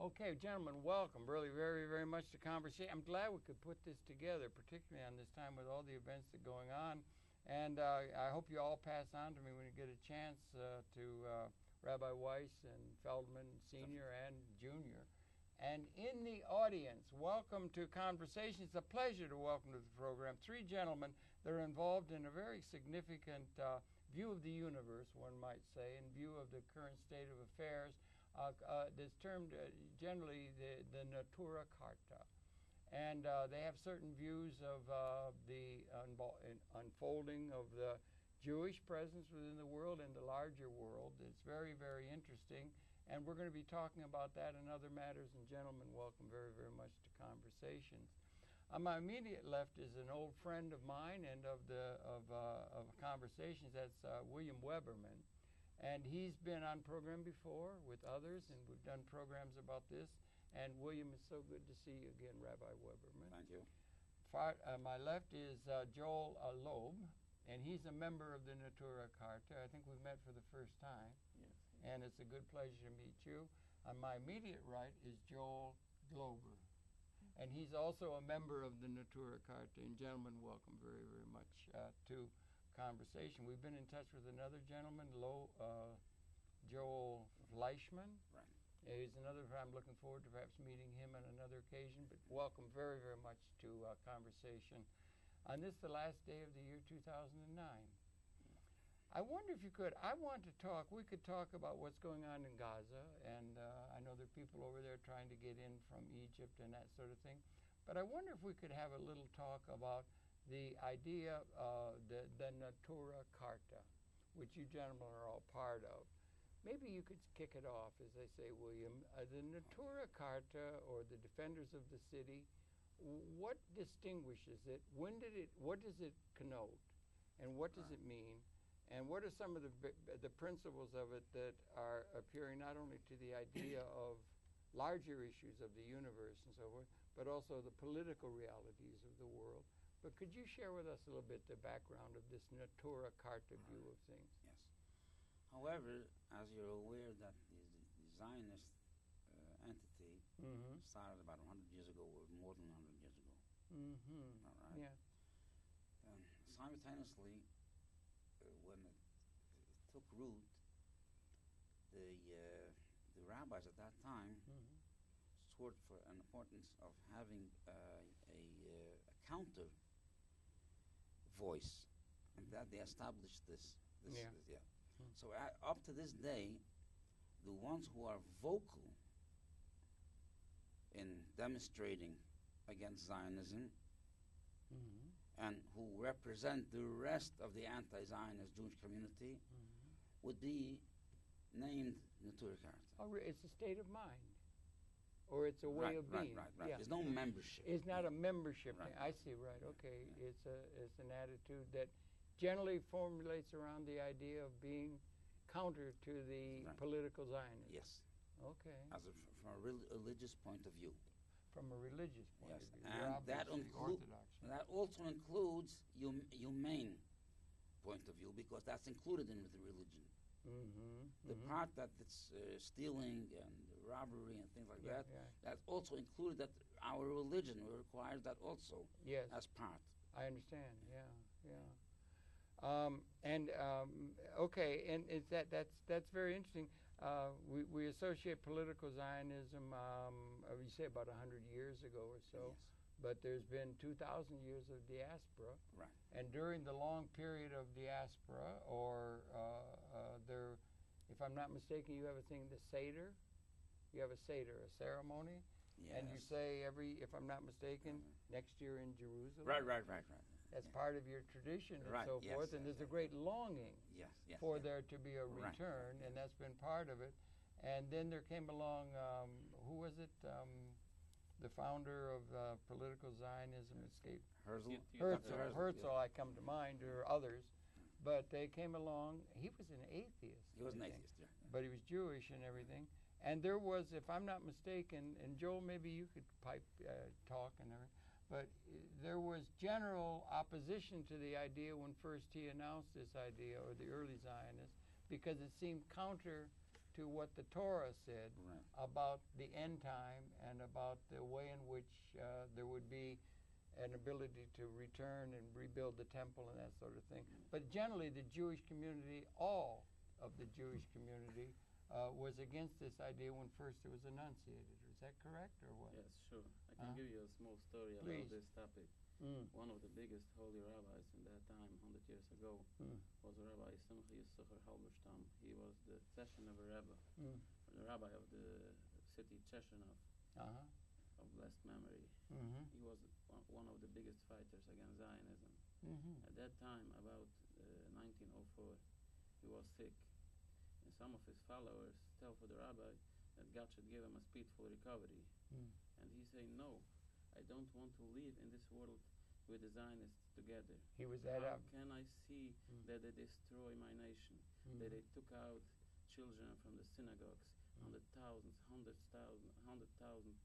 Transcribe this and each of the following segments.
Okay, gentlemen, welcome. Really, very, very much to conversation. I'm glad we could put this together, particularly on this time with all the events that are going on. And I hope you all pass on to me when you get a chance to Rabbi Weiss and Feldman Sr. and Jr. And in the audience, welcome to Conversation. It's a pleasure to welcome to the program three gentlemen that are involved in a very significant view of the universe, one might say, in view of the current state of affairs. That's termed generally the Natura Carta. And they have certain views of the unfolding of the Jewish presence within the world and the larger world. It's very, very interesting. And we're going to be talking about that and other matters. And gentlemen, welcome very, very much to Conversations. On my immediate left is an old friend of mine and of Conversations. That's William Weberman. And he's been on program before with others, and we've done programs about this. And William, it's so good to see you again, Rabbi Weberman. Thank you. My left is Joel Loeb, and he's a member of the Natura Carta. I think we've met for the first time. Yes. And it's a good pleasure to meet you. On my immediate right is Joel Glouber, and he's also a member of the Natura Carta. And gentlemen, welcome very, very much to Conversation. We've been in touch with another gentleman, Joel Fleischman. Right. He's another. I'm looking forward to perhaps meeting him on another occasion. But welcome very, very much to Conversation. On this, the last day of the year 2009. I wonder if you could. I want to talk. We could talk about what's going on in Gaza, and I know there are people over there trying to get in from Egypt and that sort of thing. But I wonder if we could have a little talk about the idea of the Natura Carta, which you gentlemen are all part of. Maybe you could kick it off, as I say, William. The Natura Carta, or the Defenders of the City, what distinguishes it? What does it connote? And what does it mean? And what are some of the principles of it that are appearing not only to the idea of larger issues of the universe and so forth, but also the political realities of the world? But could you share with us a little bit the background of this Natura Carta view of things? Yes. However, as you're aware that the Zionist entity started about 100 years ago, or more than 100 years ago. Mm-hmm. All right? Yeah. And simultaneously, when it took root, the rabbis at that time sought for an importance of having a counter voice, and that they established this. So up to this day, the ones who are vocal in demonstrating against Zionism and who represent the rest of the anti-Zionist Jewish community would be named Natura Carta. Oh, it's a state of mind, or it's a way of being. Right. Yeah. There's no membership. It's not a membership. Right. I see. Right. Okay. Yeah. It's an attitude that generally formulates around the idea of being counter to the political Zionism. Yes. Okay. From a religious point of view. From a religious point of view. And that also includes humane point of view, because that's included in the religion. The part that it's stealing and robbery and things like that, that's also included. That our religion requires that also as part. I understand. Yeah. Okay, and that's very interesting. We associate political Zionism, you say about 100 years ago or so, but there's been 2,000 years of diaspora. Right. And during the long period of diaspora, or if I'm not mistaken, you have a thing, the Seder. You have a Seder, a ceremony. Yes. And you say if I'm not mistaken, next year in Jerusalem. Right. That's part of your tradition and so forth, and there's a great longing for there to be a return, and that's been part of it. And then there came along, who was it? The founder of political Zionism escaped. Herzl, I come to mind, or others. But they came along. He was an atheist. He was an atheist, but he was Jewish and everything. And there was, if I'm not mistaken, and Joel, maybe you could talk and everything, but there was general opposition to the idea when first he announced this idea, or the early Zionists, because it seemed counter to what the Torah said Right. about the end time and about the way in which there would be an ability to return and rebuild the temple and that sort of thing. But generally, the Jewish community, all of the Jewish community, was against this idea when first it was enunciated. Is that correct, or what? Yes, sure. I can give you a small story Please. about this topic. One of the biggest holy rabbis in that time, 100 years ago, was Rabbi Simcha Yisachar Halberstam. He was the Cheshire Rebbe, the rabbi of the city Cheshinov, of blessed memory. He was one of the biggest fighters against Zionism. At that time, about 1904, he was sick. And some of his followers tell for the rabbi that God should give him a speedful recovery. And he said, no, I don't want to live in this world with the Zionists together. He was that How up. can I see that they destroy my nation, that they took out children from the synagogues, hundred thousand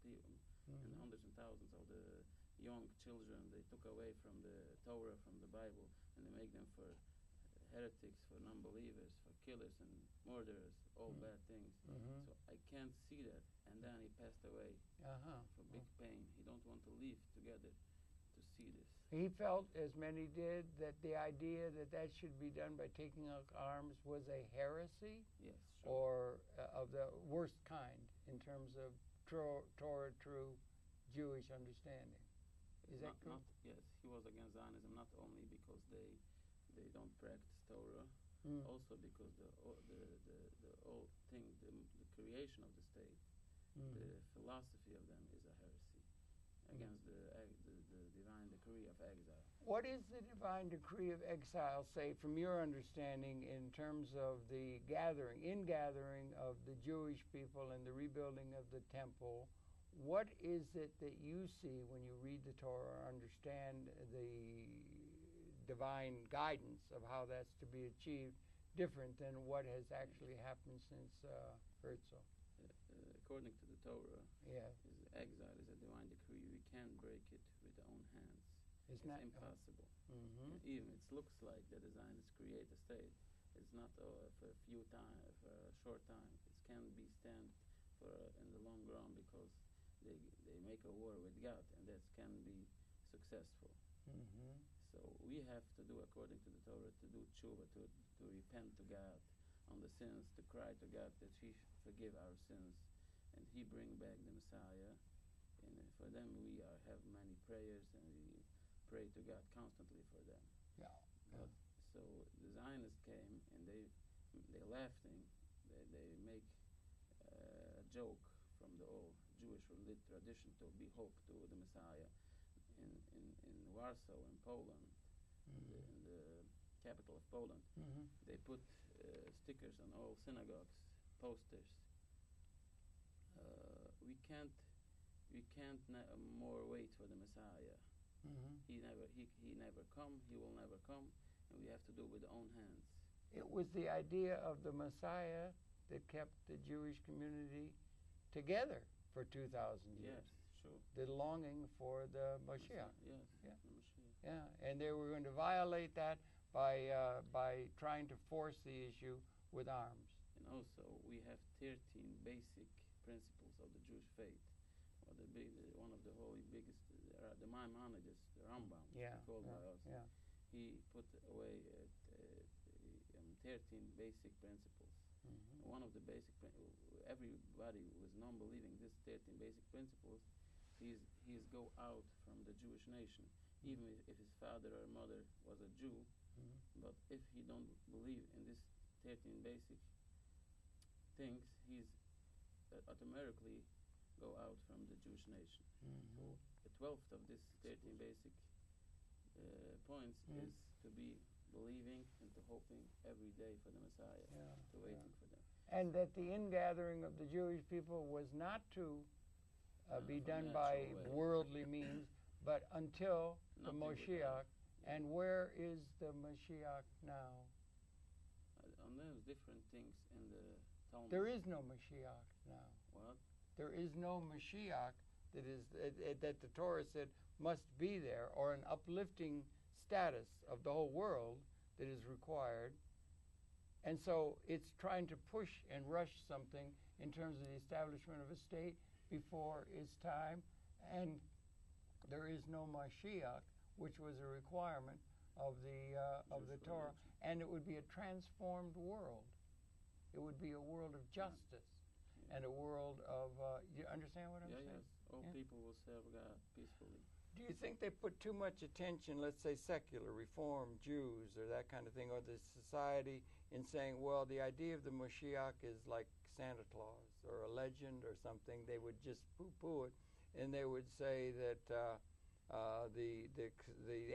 people, and hundreds and thousands of the young children they took away from the Torah, from the Bible, and they make them for heretics, for non-believers, for killers and murderers, all bad things. So I can't see that. And then he passed away from big pain. He don't want to live together to see this. He felt, as many did, that the idea that that should be done by taking up arms was a heresy, Yes, sure. or of the worst kind in terms of Torah true Jewish understanding. Is that correct? Yes, he was against Zionism not only because they don't practice Torah, also because the whole thing, the creation of the state, the philosophy of them is a heresy against the divine decree of exile. What is the divine decree of exile say, from your understanding, in terms of the ingathering of the Jewish people and the rebuilding of the temple? What is it that you see when you read the Torah or understand the divine guidance of how that's to be achieved, different than what has actually happened since Herzl? According to the Torah, Yeah. Exile is a divine decree. We can't break it with our own hands. It's impossible. Even it looks like that the Zionists create a state. It's not for a few time, for a short time. It can be stand for in the long run, because they make a war with God, and that can be successful. So we have to do according to the Torah, to do tshuva, to repent to God on the sins, to cry to God that He forgive our sins, and He bring back the Messiah. And for them we have many prayers, and we pray to God constantly for them. Yeah. But, so the Zionists came, and they laughing. They make a joke from the old Jewish tradition to be hope to the Messiah. In Warsaw, in Poland, in the capital of Poland, they put stickers on all synagogues, posters. We can't more wait for the Messiah. He never come. He will never come, and we have to do it with our own hands. It was the idea of the Messiah that kept the Jewish community together for 2,000 years. Yes, sure. The longing for the Mashiach. Yes. Yeah. The Mashiach. Yeah, and they were going to violate that by trying to force the issue with arms. And also, we have 13 basic principles of the Jewish faith. One of the holy biggest, the Maimonides, the Rambam, called by us. Yeah. He put away 13 basic principles. One of the everybody who is non-believing these 13 basic principles, he's go out from the Jewish nation, even if his father or mother was a Jew. But if he don't believe in these 13 basic things, he's automatically go out from the Jewish nation. So the 12th of these 13 basic points is to be believing and to hoping every day for the Messiah, to waiting for them. And that the ingathering of the Jewish people was not to be done by worldly means, but until the Mashiach. And where is the Mashiach now? And there's different things in the Talmud. There is no Mashiach now. What? There is no Mashiach that the Torah said must be there, or an uplifting status of the whole world that is required. And so it's trying to push and rush something in terms of the establishment of a state before its time. And there is no Mashiach, which was a requirement of the Torah. And it would be a transformed world. It would be a world of justice and a world of, you understand what I'm saying? Yes. All people will serve God peacefully. Do you think they put too much attention, let's say secular, Reform, Jews, or that kind of thing, or the society, in saying, well, the idea of the Mashiach is like Santa Claus or a legend or something? They would just poo-poo it, and they would say that the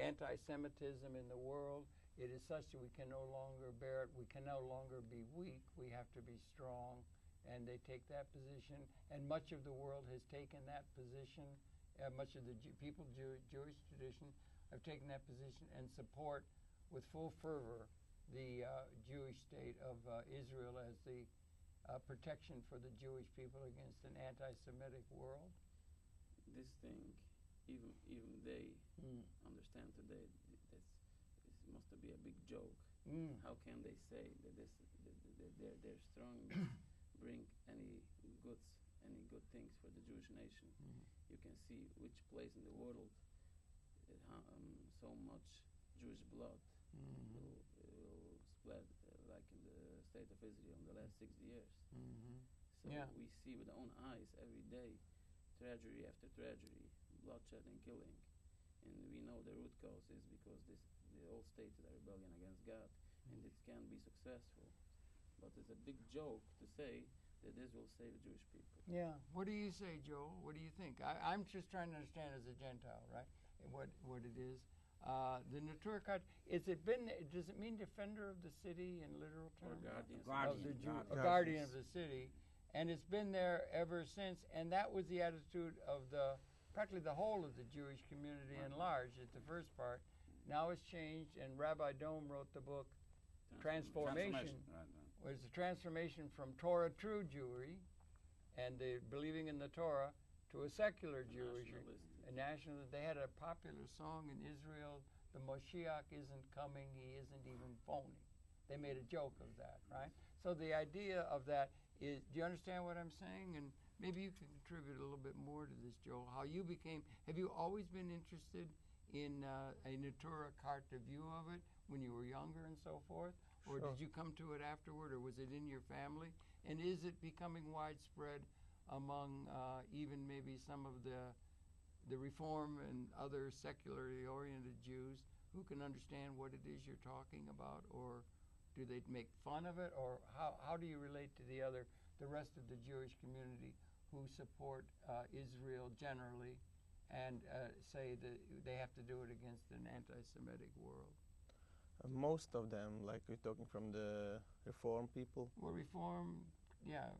anti-Semitism in the world, it is such that we can no longer bear it. We can no longer be weak. We have to be strong. And they take that position. And much of the world has taken that position. Much of the Jewish tradition have taken that position and support with full fervor the Jewish state of Israel as the protection for the Jewish people against an anti-Semitic world. This thing, even they understand today. This must be a big joke. How can they say that their strongness bring any good things for the Jewish nation? You can see which place in the world so much Jewish blood will spread, like in the state of Israel in the last 60 years. So we see with our own eyes every day tragedy after tragedy, bloodshed and killing. And we know the root cause is because the whole state is a rebellion against God, and it can be successful. But it's a big joke to say that this will save Jewish people. Yeah. What do you say, Joel? What do you think? I'm just trying to understand as a Gentile, right, what it is. The Naturkat, does it mean defender of the city in literal terms? Or guardian of the city. And it's been there ever since. And that was the attitude of practically the whole of the Jewish community in large at the first part. Now it's changed, and Rabbi Dome wrote the book Transformation. Was the transformation from Torah true Jewry and the believing in the Torah to a secular Jewish, a nationalist. They had a popular song in Israel, "The Moshiach isn't coming, he isn't even phony." They made a joke of that, right? So the idea of that is, do you understand what I'm saying? And maybe you can contribute a little bit more to this, Joel. Have you always been interested in a Natura Carta view of it when you were younger and so forth? Or did you come to it afterward, or was it in your family? And is it becoming widespread among even maybe some of the Reform and other secularly oriented Jews who can understand what it is you're talking about? Or do they make fun of it? Or how do you relate to the rest of the Jewish community who support Israel generally and say that they have to do it against an anti-Semitic world? Most of them, like we're talking from the Reform people. Well, Reform, yeah.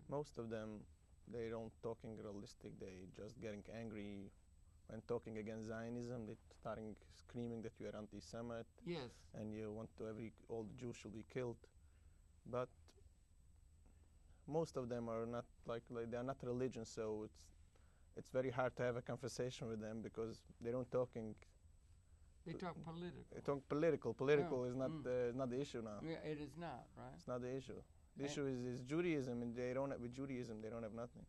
Most of them, they don't talking realistic. They just getting angry when talking against Zionism. They starting screaming that you are anti-Semite. Yes. And you want all the Jews should be killed. But most of them are not like they are not religious. So it's very hard to have a conversation with them because they don't talking. They talk political. They talk political. Political is not the issue now. Yeah, it is not, right? It's not the issue. The issue is Judaism, and with Judaism they don't have nothing.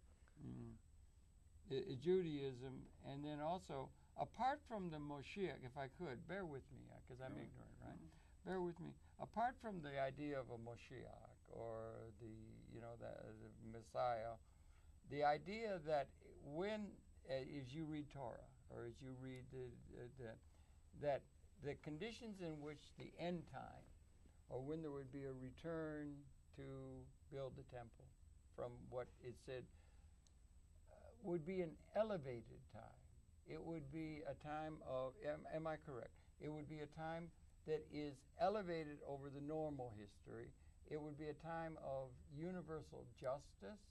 Judaism, and then also apart from the Moshiach, if I could, bear with me because I'm ignorant, right? Bear with me. Apart from the idea of a Moshiach or the Messiah, the idea that when as you read Torah or as you read that the conditions in which the end time, or when there would be a return to build the temple from what it said, would be an elevated time. It would be a time of, am I correct? It would be a time that is elevated over the normal history. It would be a time of universal justice,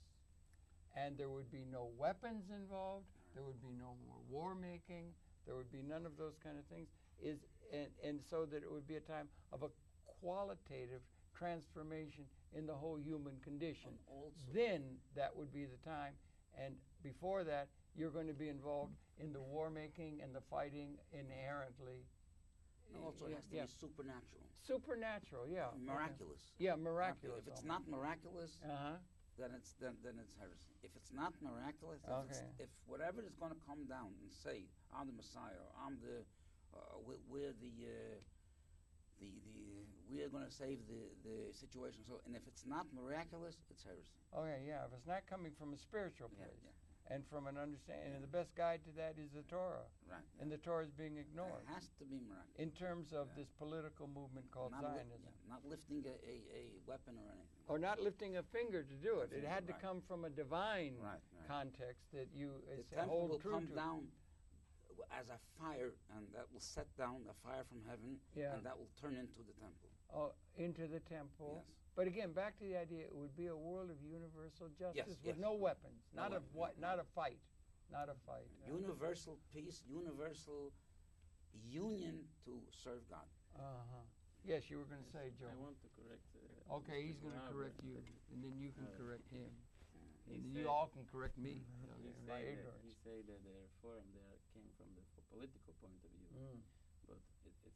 and there would be no weapons involved. There would be no more war making. There would be none of those kind of things. And so that it would be a time of a qualitative transformation in the whole human condition. Then that would be the time. And before that, you're going to be involved in the war making and the fighting inherently And also, it has to be supernatural. Supernatural, yeah. Miraculous. Okay. Yeah, miraculous. If it's not miraculous, uh-huh. then it's heresy. If it's not miraculous, if whatever is going to come down and say, I'm the Messiah, or I'm the, we're going to save the situation. So, and if it's not miraculous, it's heresy. Okay, yeah. If it's not coming from a spiritual place. Yeah. And from an understanding, and the best guide to that is the Torah. Right. And the Torah is being ignored. It has to be miraculous. In terms of this political movement called Zionism. Not lifting a weapon or anything. Or not lifting a finger to do it. It had to come from a divine context that it's the temple hold will true come to. Down as a fire, and that will set down a fire from heaven, and that will turn into the temple. Oh, into the temple. Yes. But again, back to the idea, it would be a world of universal justice with no weapons, not a fight. Universal peace, universal union to serve God. Yes, you were going to say, Joe. I want to correct. Okay, he's going to correct you, and then you can correct him, and then you said- all can correct me. He by say ignorance. that the reform there came from the political point of view, but it's of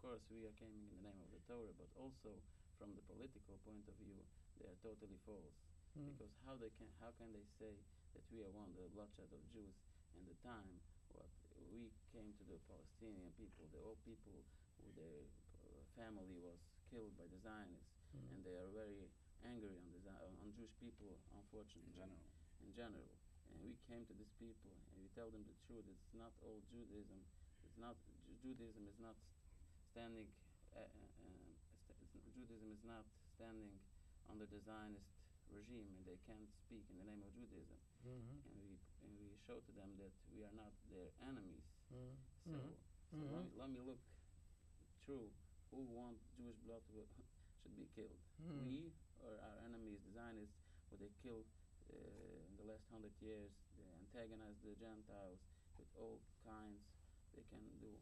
course we are coming in the name of the Torah, but also from the political point of view, they are totally false. Because how can they say that we are one of the bloodshed of Jews in the time what we came to the Palestinian people, the old people who their family was killed by the Zionists, and they are very angry on Jewish people, unfortunately, in general. And we came to these people and we tell them the truth. It's not all Judaism. Judaism is not standing. Judaism is not standing under the Zionist regime, and they can't speak in the name of Judaism. And we show to them that we are not their enemies. So let me look through who want Jewish blood should be killed. We or our enemies, the Zionists, who they killed in the last 100 years. They antagonize the Gentiles with all kinds they can do.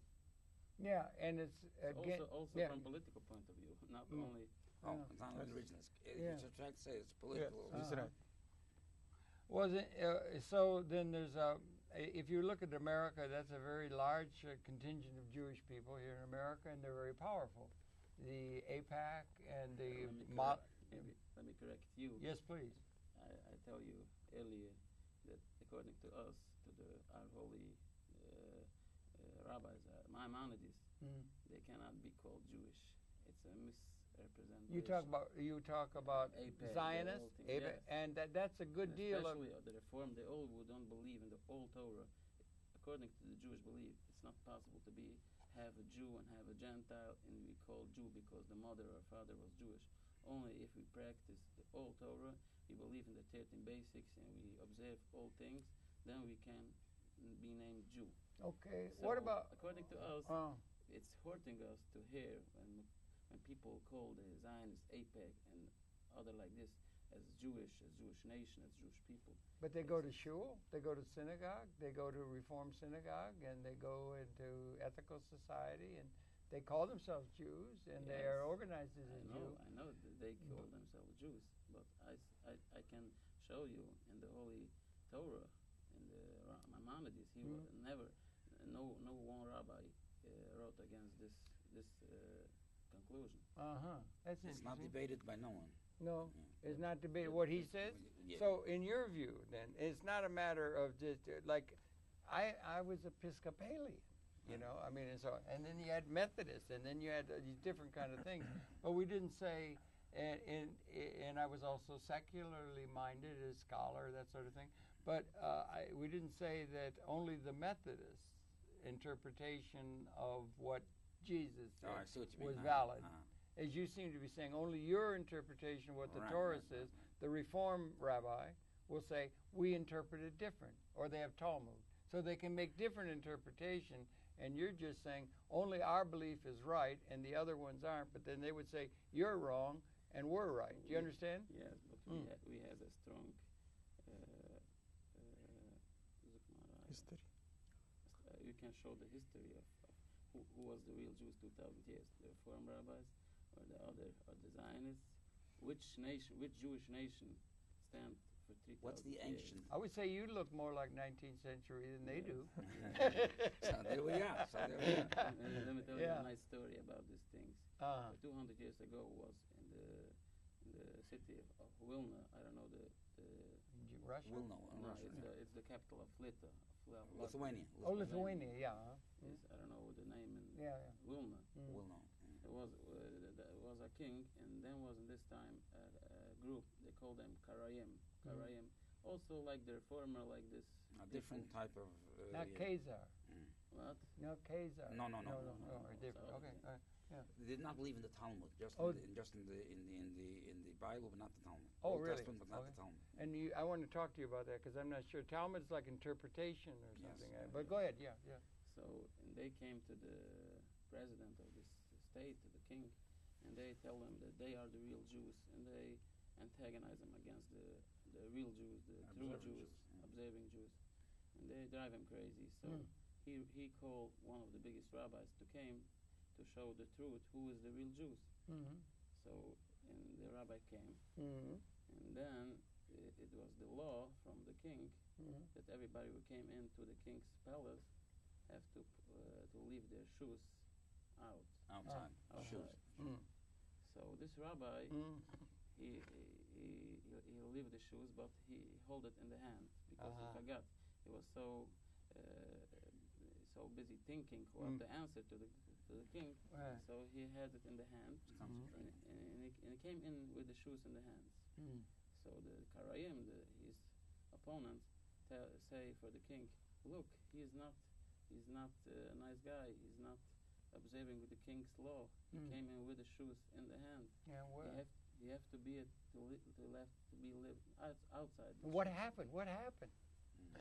Yeah, and it's again also from political point of view, not only. It's not religion. It's trying to say it's political. That's right. So then there's if you look at America, that's a very large contingent of Jewish people here in America, and they're very powerful. The AIPAC and the Let me correct you. Yes, please. I tell you earlier that according to us, to our holy rabbis, Maimonides, they cannot be called Jewish. It's a misrepresentation. You talk about AIPAC, Zionists, and that's a good deal of. Especially the Reform, they all who don't believe in the old Torah. According to the Jewish belief, it's not possible to have a Jew and have a Gentile, and we call Jew because the mother or father was Jewish. Only if we practice the old Torah, we believe in the 13 basics, and we observe all things, then we can be named Jew. Okay. So what about? According to us, it's hurting us to hear when people call the Zionist AIPAC and other like this as Jewish nation, as Jewish people. But they go to shul, they go to synagogue, they go to Reform synagogue, and they go into ethical society, and they call themselves Jews, and they are organized as a Jew. I know that they call themselves Jews, but I can show you in the Holy Torah, in the Maimonides, he was never, no one rabbi wrote against this conclusion. That's interesting. It's not debated by no one. No, it's not debated. What he says. So, in your view, then, it's not a matter of just like, I was Episcopalian, you know. I mean, and then you had Methodists, and then you had these different kind of things. But we didn't say, and I was also secularly minded, a scholar, that sort of thing. But we didn't say that only the Methodist interpretation of what Jesus said was valid. As you seem to be saying, only your interpretation of what the Torah says. The Reform rabbi will say, we interpret it different, or they have Talmud. So they can make different interpretation, and you're just saying, only our belief is right, and the other ones aren't, but then they would say, you're wrong, and we're right. Do you understand? Yes, but we have a strong history. You can show the history of who was the real Jews 2,000 years, the Reform rabbis, or the Zionists. Which Jewish nation stand for 3,000 What's the years. ancient? I would say you look more like 19th century than they do. So there we are. Let me tell you Yeah. a nice story about these things. 200 years ago was in the city of Wilna. I don't know the Russia? Wilno, no, Russia. it's the capital of Lithuania. Oh, Lithuania, yeah. I don't know the name in Yeah, Wilna. Wilno. There was a king, and then was in this time a group. They called them Karayim. Karayim, also like their former, like this. A different type of. Not Khazar. What? No, Khazar. No. Different. So, Okay. They did not believe in the Talmud, just Oh. in the Bible, but not the Talmud. Oh, Old really? Testament, but not the Okay. Talmud. And I want to talk to you about that because I'm not sure. Talmud's like interpretation or Yes. something. But go ahead. Yeah. So, and they came to the president of this state, to the king, and they tell them that they are the real Jews, and they antagonize them against the real Jews, the true Observant Jews, Jews, yeah. observing Jews, and they drive him crazy. So he called one of the biggest rabbis to came to show the truth, who is the real Jews. Mm-hmm. So, and the rabbi came, Mm-hmm. and then it was the law from the king that everybody who came into the king's palace have to leave their shoes Outside. outside. Shoes. So this rabbi, he leave the shoes, but he hold it in the hand because he forgot. He was so busy thinking what the answer to the king. Right. So he had it in the hand, and he came in with the shoes in the hands. So the Karayim, his opponent, say for the king, look, he's not a nice guy. He's not observing with the king's law. He came in with the shoes in the hand. Yeah. Well. You have to be live outside. What happened? What happened?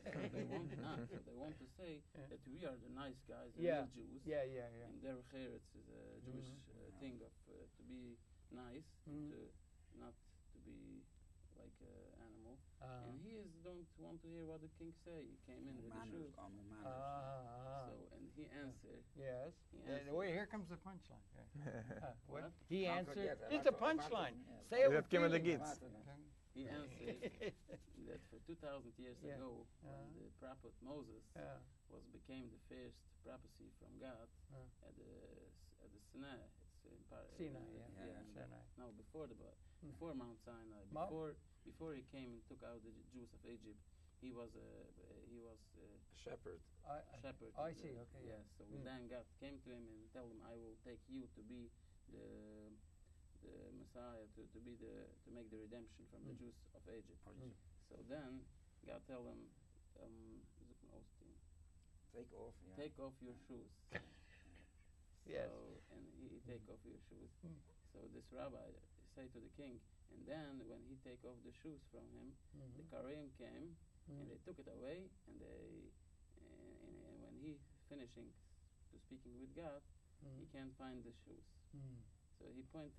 They want They want to say that we are the nice guys, the Yeah. real Jews. Yeah. And their cheretz is a Jewish thing of to be nice, to not to be like an animal. And he don't want to hear what the king say. He came in with the shoes. So and he answered. Yes. He And answered. wait, here comes the punchline. What? What? He Not answered. yet. It's a punchline. Say it You with have given the feeling. gifts. He answered that for 2,000 years Yeah. ago, when the prophet Moses Yeah. became the first prophecy from God at the Sinai. It's in Sinai, yeah. and Sinai. No, before before Mount Sinai, Mount- before he came and took out the Jews of Egypt, he was a Shepherd. shepherd. I see. Okay. Yes. So then God came to him and told him, "I will take you to be the Messiah, to make the redemption from the Jews of Egypt." So then God told him, Take off. Yeah. "Take off your shoes." Yes. So, and he take off your shoes. So this rabbi say to the king, and then when he take off the shoes from him, the Kareem came and they took it away, and when he finishing to speaking with God, he can't find the shoes. So he point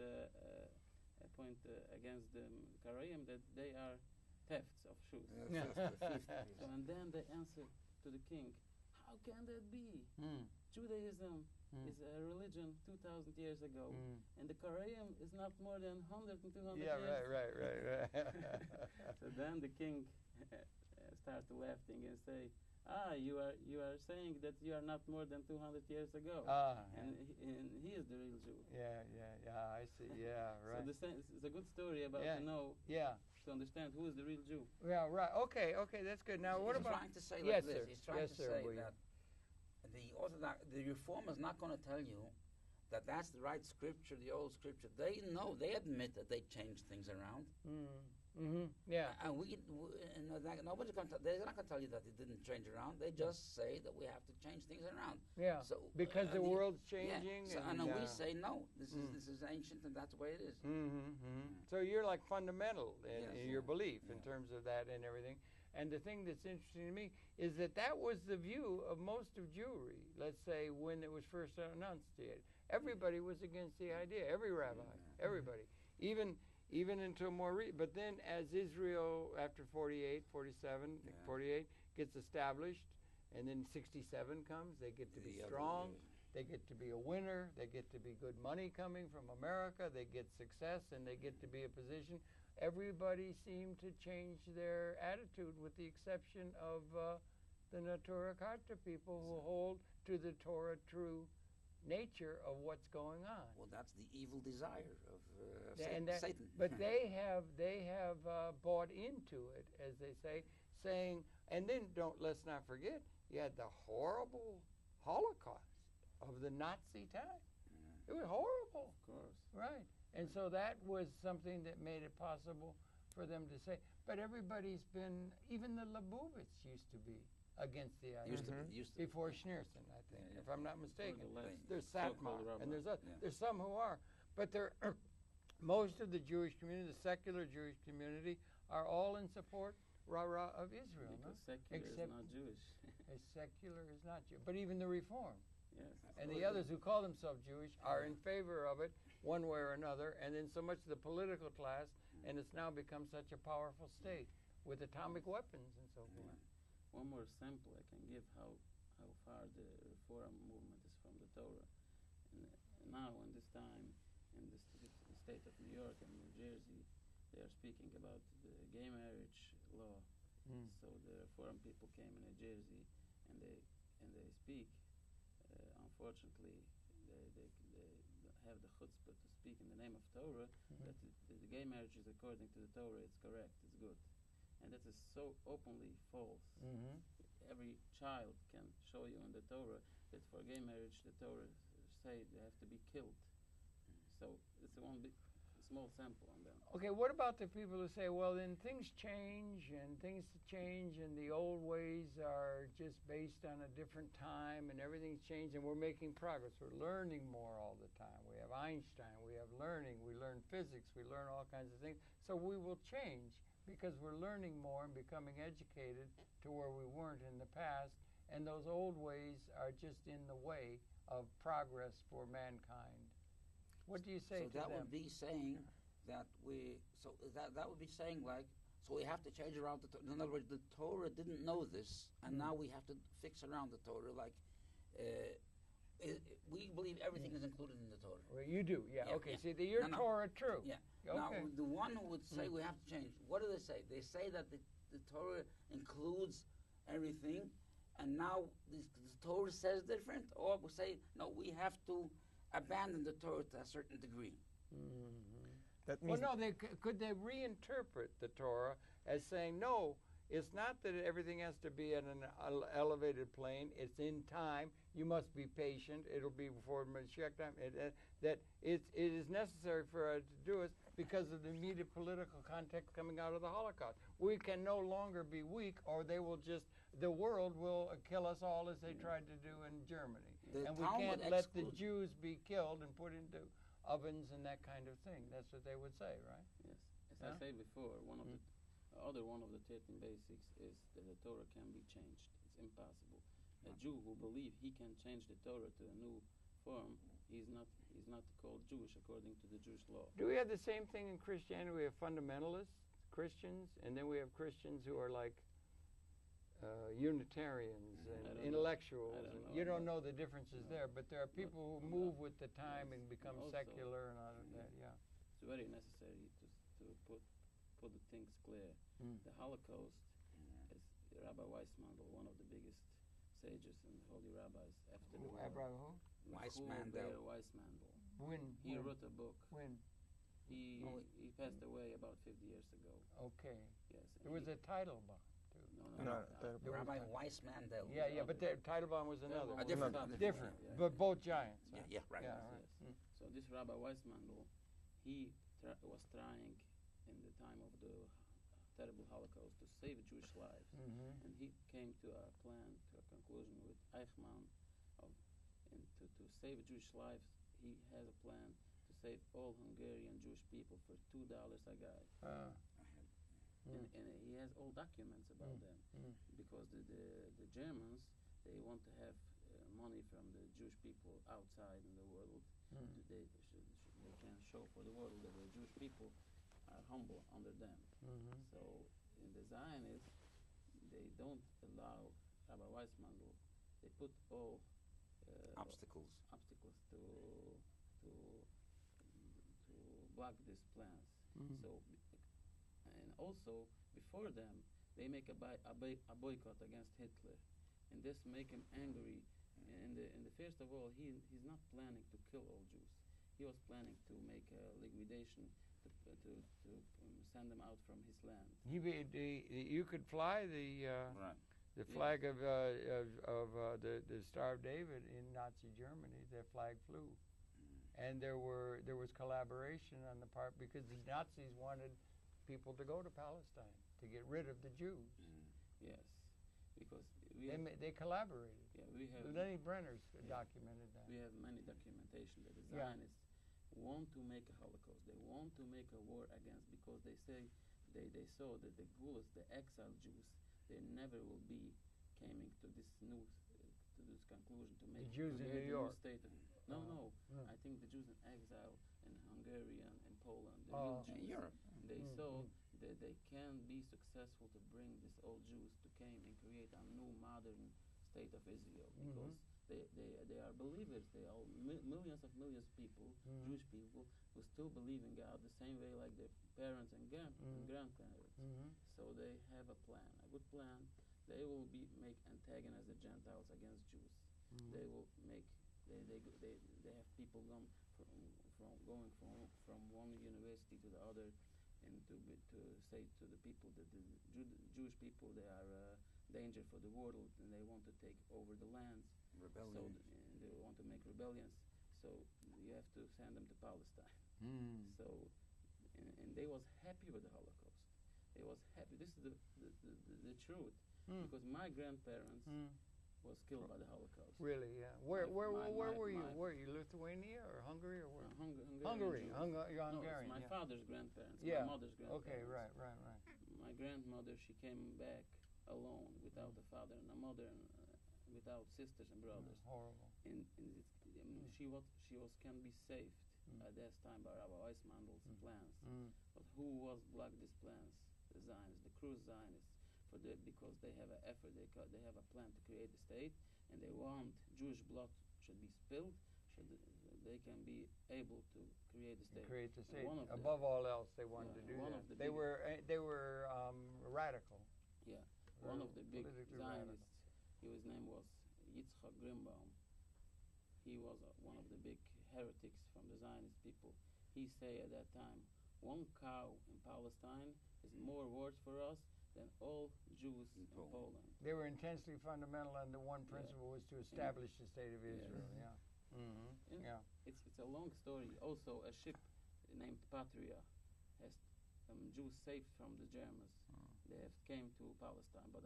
against the Kareem that they are thefts of shoes. Yeah. So and then they answer to the king, how can that be? Judaism is a religion 2,000 years ago, and the Korean is not more than 100 and 200 Yeah. years. Right. So then the king started laughing and say, you are saying that you are not more than 200 years ago, and he is the real Jew. Yeah. I see. Yeah. Right. So it's a good story about to know, to understand who is the real Jew. Yeah. Right. Okay. That's good. Now, what He's about? trying to say Yes, like this. sir. He's trying Yes, to sir, say William. that the Reformer is not going to tell you that that's the right scripture, the old scripture. They know, they admit that they changed things around. Yeah. And nobody's going to. They're not going to tell you that it didn't change around. They just say that we have to change things around. Yeah. So because the world's changing. Yeah. So, and we say no. This is ancient, and that's the way it is. So you're like fundamental in your belief in Yeah. terms of that and everything. And the thing that's interesting to me is that was the view of most of Jewry, let's say, when it was first enunciated. Everybody was against the idea, every rabbi, everybody, even until more but then as Israel, after 48 gets established, and then 67 comes, they get to be strong, they get to be a winner, they get to be good money coming from America, they get success, and they get to be a position. everybody seemed to change their attitude, with the exception of the Torah Karta people who hold to the Torah true nature of what's going on. Well, that's the evil desire of Satan. But they have bought into it, as they say, saying, and then let's not forget, you had the horrible Holocaust of the Nazi time. It was horrible. Of course. Right. And so that was something that made it possible for them to say. But everybody's been, even the Lubavitch used to be against the idea. Used to be. Before Schneerson, I think, if I'm not mistaken. There's so-called Satmar, and rabbis. there's some who are. But most of the Jewish community, the secular Jewish community, are all in support, of Israel. Because secular is not Jewish. Secular is not Jewish. But even the Reform. Yes. And the others who call themselves Jewish are in favor of it one way or another, and then so much the political class, and it's now become such a powerful state with atomic weapons and so forth. One more sample I can give how far the Reform movement is from the Torah. And now, in this time, in the state of New York and New Jersey, they are speaking about the gay marriage law. So the Reform people came in New Jersey, and they speak. Unfortunately, they have the chutzpah to speak in the name of Torah, that the gay marriage is according to the Torah, it's correct, it's good. And that is so openly false. Every child can show you in the Torah that for gay marriage, the Torah say they have to be killed. So it's one big, small sample on them. Okay, what about the people who say, well, then things change, and the old ways are just based on a different time, and everything's changed, and we're making progress. We're learning more all the time. We have Einstein, we have learning, we learn physics, we learn all kinds of things. So we will change because we're learning more and becoming educated to where we weren't in the past, and those old ways are just in the way of progress for mankind. What do you say to that them? Would be saying that that would be saying, like, so we have to change around the Torah. In other words, the Torah didn't know this, and now we have to fix around the Torah. Like, we believe everything is included in the Torah. Well, you do, yeah. Okay, see, your No. Torah true. Yeah. Okay. Now, the one who would say we have to change, what do they say? They say that the Torah includes everything, and now the Torah says different, or we say, no, we have to abandon the Torah to a certain degree. That means could they reinterpret the Torah as saying, no, it's not that everything has to be at an elevated plane. It's in time. You must be patient. It'll be before Mashiach time. That it is necessary for us to do it because of the immediate political context coming out of the Holocaust. We can no longer be weak, or the world will kill us all as they tried to do in Germany. And we can't let the Jews be killed and put into ovens and that kind of thing. That's what they would say, right? Yes. As I said before, one of the 13 basics is that the Torah can be changed. It's impossible. A Jew who believes he can change the Torah to a new form, he's not called Jewish according to the Jewish law. Do we have the same thing in Christianity? We have fundamentalists, Christians, and then we have Christians who are like Unitarians and intellectuals. You don't know the differences there, but there are people who move with the time and become secular and all of that. Yeah, it's very necessary to put the things clear. The Holocaust, as Rabbi Weissmandel, one of the biggest sages and holy rabbis after the war. Weissmandel. When he wrote a book. When he passed away about 50 years ago. Okay. Yes. There was a title bomb. No. Rabbi Weissmandel. Yeah, but the Teitelbaum was another. Different. But both giants. Yeah, right. So this Rabbi Weissmandel, he was trying in the time of the terrible Holocaust to save Jewish lives, and he came to a conclusion with Eichmann to save Jewish lives. He has a plan to save all Hungarian Jewish people for $2 a guy. And he has all documents about them, because the Germans, they want to have money from the Jewish people outside in the world. They can show for the world that the Jewish people are humble under them. So in the Zionists, they don't allow Rabbi Weissmandel. They put all obstacles to block these plans. So also before them, they make a boycott against Hitler, and this make him angry. And the first of all, he's not planning to kill all Jews. He was planning to make a liquidation to send them out from his land. You could fly the flag of the Star of David in Nazi Germany. Their flag flew, and there was collaboration on the part, because the Nazis wanted people to go to Palestine to get rid of the Jews. Yes, because they collaborated. Yeah, we have. Lenny Brenner's documented that. We have many documentation that the Zionists want to make a Holocaust. They want to make a war against, because they say they saw that the Gulas, the exiled Jews, they never will be coming to this conclusion to make the Jews in New York. State of, no. I think the Jews in exile in Hungary and in Poland, the real Jews in Europe. They saw that they can be successful to bring these old Jews to come and create a new modern state of Israel, because they are believers. They are millions of people, Jewish people, who still believe in God the same way like their parents and grandparents. So they have a plan, a good plan. They will make antagonize the Gentiles against Jews. They will make they have people going from one university to the other, and to say to the people that the Jewish people, they are a danger for the world, and they want to take over the lands. Rebellion. So they want to make rebellions. So you have to send them to Palestine. So and they was happy with the Holocaust. They was happy. This is the truth. Because my grandparents was killed by the Holocaust. Really? Yeah. Where were you? Were you Lithuania or Hungary or where? Hungary. You're Hungarian. No, it's my father's grandparents. Yeah. My mother's grandparents. Okay. Right. My grandmother, she came back alone, without a father and a mother, and without sisters and brothers. Horrible. And she can be saved at that time by Rabbi Weissmandel's plans. But who was block these plans? The Zionists, the cruise Zionists. Because they have an effort, they have a plan to create a state, and they want Jewish blood should be spilled, they can be able to create a state. Create the state. Above all else, they wanted to do that. They were radical. Yeah. One of the big Zionists, his name was Yitzchak Grimbaum. He was one of the big heretics from the Zionist people. He said at that time, one cow in Palestine is more worth for us than all Jews in Poland. They were intensely fundamental, and the one principle was to establish the state of Israel. It's a long story. Also, a ship named Patria has Jews saved from the Germans. They have came to Palestine, but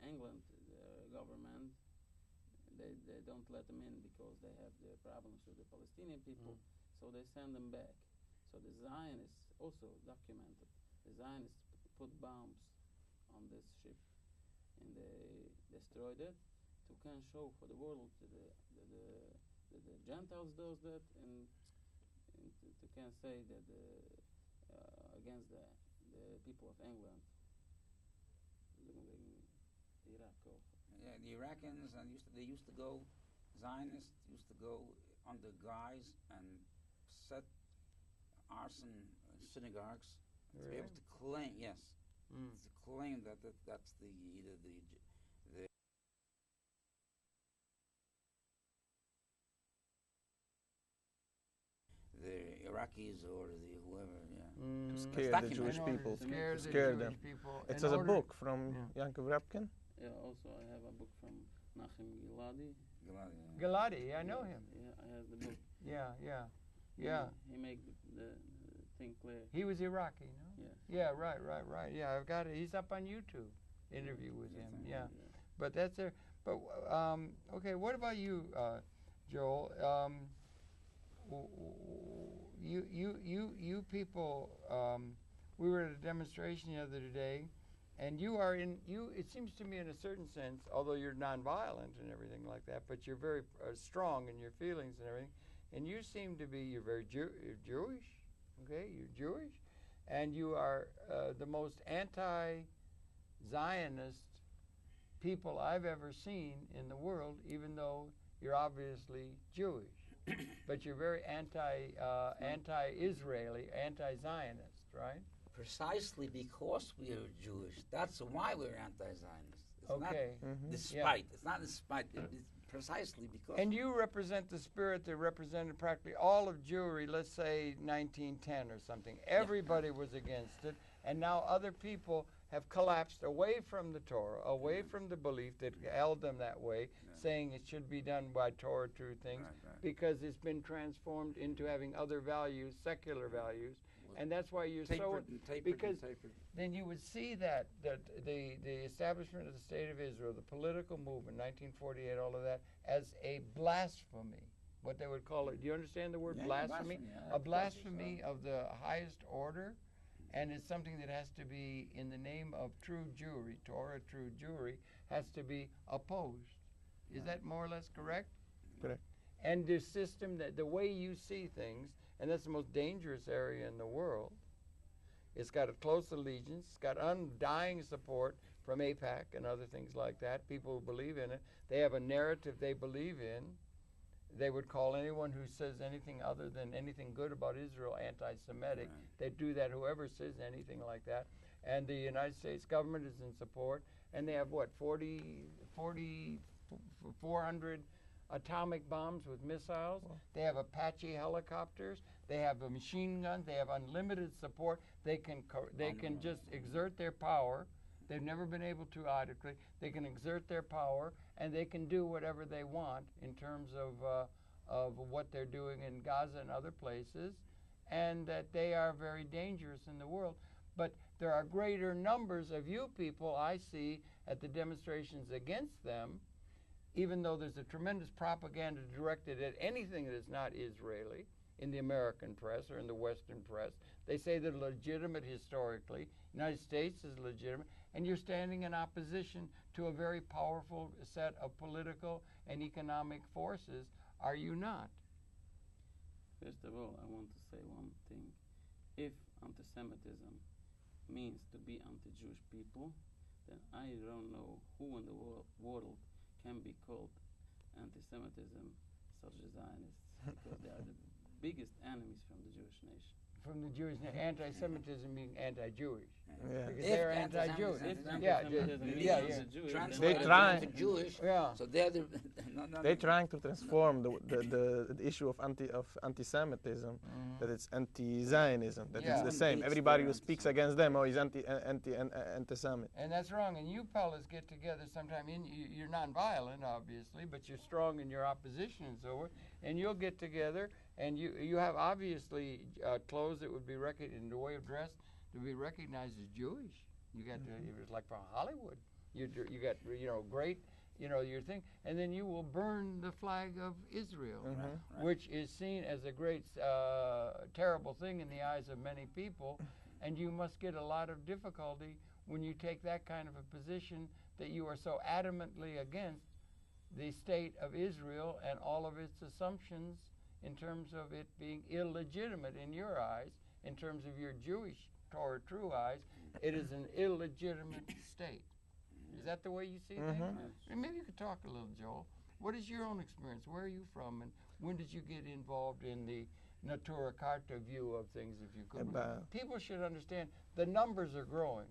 England, the government, they don't let them in because they have the problems with the Palestinian people. So they send them back. So the Zionists also documented. The Zionists put bombs on this ship, and they destroyed it to can show for the world that the Gentiles does that, and to can say that against the people of England, Iraq. Yeah, the Iraqis they used to go, Zionists used to go under guise and set arson synagogues to be able to claim, to claim that that's either the Iraqis or the whoever, to scare the Jewish people. Scare them. It's a book from Yankov Rapkin. Yeah, also I have a book from Nachem Giladi. Giladi, I know him. Yeah, I have the book. Yeah. He made the thing clear. He was Iraqi, no? Yeah. Yeah, right. Yeah, I've got it. He's up on YouTube. Interview with him. Yeah. But that's there. But okay, what about you, Joel? You people. We were at a demonstration the other day, and you are in. It seems to me, in a certain sense, although you're nonviolent and everything like that, but you're very strong in your feelings and everything. And you seem to be. You're very Jewish. Okay, you're Jewish, and you are the most anti-Zionist people I've ever seen in the world, even though you're obviously Jewish. But you're very anti-Israeli, anti-Zionist, right? Precisely because we are Jewish. That's why we're anti-Zionist. It's Okay. not despite. It's not in spite. It's precisely because. And you represent the spirit that represented practically all of Jewry, let's say 1910 or something. Everybody was against it, and now other people have collapsed away from the Torah, away from the belief that held them that way, saying it should be done by Torah true things, because it's been transformed into having other values, secular values. And that's why you're because then you would see that the establishment of the State of Israel, the political movement, 1948, all of that, as a blasphemy, what they would call it. Do you understand the word blasphemy? A blasphemy of the highest order, and it's something that has to be in the name of true Jewry, Torah true Jewry, has to be opposed. Is that more or less correct? Correct. And the system, that the way you see things, and that's the most dangerous area in the world. It's got a close allegiance. It's got undying support from AIPAC and other things like that, people who believe in it. They have a narrative they believe in. They would call anyone who says anything other than anything good about Israel anti-Semitic. They do that, whoever says anything like that. And the United States government is in support. And they have, what, 400 atomic bombs with missiles. They have Apache helicopters. They have a machine gun. They have unlimited support. They can just exert their power. They've never been able to adequately. They can exert their power, and they can do whatever they want in terms of what they're doing in Gaza and other places, and that they are very dangerous in the world. But there are greater numbers of you people I see at the demonstrations against them, even though there's a tremendous propaganda directed at anything that is not Israeli in the American press or in the Western press. They say they're legitimate historically. United States is legitimate. And you're standing in opposition to a very powerful set of political and economic forces, are you not? First of all, I want to say one thing. If anti-Semitism means to be anti-Jewish people, then I don't know who in the world can be called anti-Semitism such as Zionists, because they are the biggest enemies from the Jewish nation. From the Jewish nation, anti-Semitism being anti-Jewish. Yeah. Because they're anti-Jewish. They try. Jewish. Yeah. So they're they're trying to transform the issue of anti-Semitism, that it's anti-Zionism, that it's the same. Everybody who speaks against them, is anti-Semit. And that's wrong. And you fellas get together sometime. You're non-violent, obviously, but you're strong in your opposition and so forth. And you'll get together, and you have obviously clothes that would be recognized in the way of dress to be recognized as Jewish. You got it was like from Hollywood. You got great your thing, and then you will burn the flag of Israel, which is seen as a great terrible thing in the eyes of many people, and you must get a lot of difficulty when you take that kind of a position that you are so adamantly against the state of Israel and all of its assumptions in terms of it being illegitimate in your eyes, in terms of your Jewish Torah true eyes. It is an illegitimate state. Is that the way you see things? And maybe you could talk a little, Joel. What is your own experience? Where are you from, and when did you get involved in the Natura Carta view of things, if you could? People should understand the numbers are growing.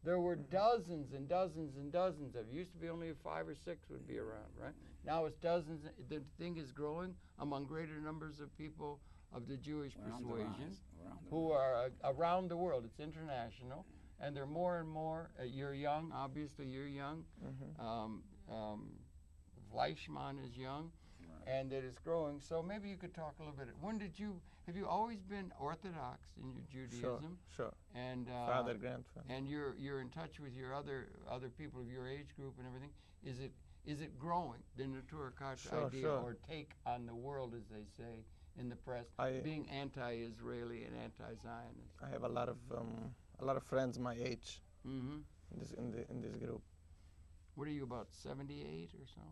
There were dozens and dozens and dozens of, used to be only 5 or 6 would be around, right? Now it's dozens. The thing is growing among greater numbers of people of the Jewish persuasion who are around the world. It's international. And there are more and more. You're young, obviously you're young. Fleischmann is young, and it is growing. So maybe you could talk a little bit. Have you always been Orthodox in your Judaism? Sure. And father, grandfather. And you're in touch with your other people of your age group and everything. Is it growing, the Natura Carta idea, or take on the world, as they say in the press, being anti-Israeli and anti-Zionist? I have a lot of friends my age in this group. What are you, about 78 or so?